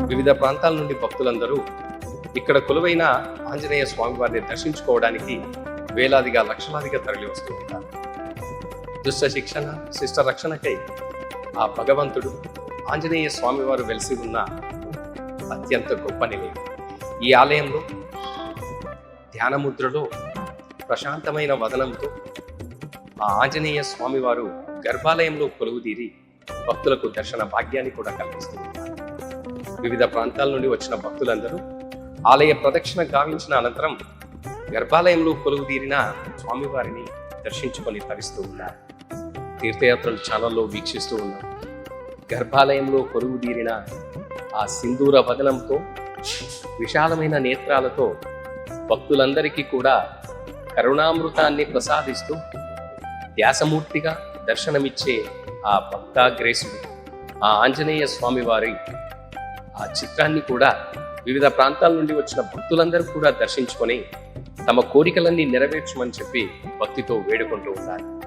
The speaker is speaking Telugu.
వివిధ ప్రాంతాల నుండి భక్తులందరూ ఇక్కడ కొలువైన ఆంజనేయ స్వామివారిని దర్శించుకోవడానికి వేలాదిగా లక్షలాదిగా తరలి వస్తూ ఉంటారు. దుష్ట శిక్షణ శిష్ట రక్షణకై ఆ భగవంతుడు ఆంజనేయ స్వామివారు వెలిసి ఉన్న అత్యంత గొప్ప నిలయం. ఈ ఆలయంలో ధ్యానముద్రలో ప్రశాంతమైన వదనంతో ఆ ఆంజనేయ స్వామివారు గర్భాలయంలో కొలువుదీరి భక్తులకు దర్శన భాగ్యాన్ని కూడా కల్పిస్తున్నారు. వివిధ ప్రాంతాల నుండి వచ్చిన భక్తులందరూ ఆలయ ప్రదక్షిణ గావించిన అనంతరం గర్భాలయంలో కొలువుదీరిన స్వామివారిని దర్శించుకొని తరిస్తూ ఉన్నారు. తీర్థయాత్రలు ఛానల్లో వీక్షిస్తూ ఉన్నారు. గర్భాలయంలో కొలువుదీరిన ఆ సింధూర వదనంతో విశాలమైన నేత్రాలతో భక్తులందరికీ కూడా కరుణామృతాన్ని ప్రసాదిస్తూ ధ్యాసమూర్తిగా దర్శనమిచ్చే ఆ భక్తాగ్రేసుడు ఆ ఆంజనేయ స్వామి వారి ఆ చిత్రాన్ని కూడా వివిధ ప్రాంతాల నుండి వచ్చిన భక్తులందరూ కూడా దర్శించుకొని తమ కోరికలన్నీ నెరవేర్చమని చెప్పి భక్తితో వేడుకుంటూ ఉన్నారు.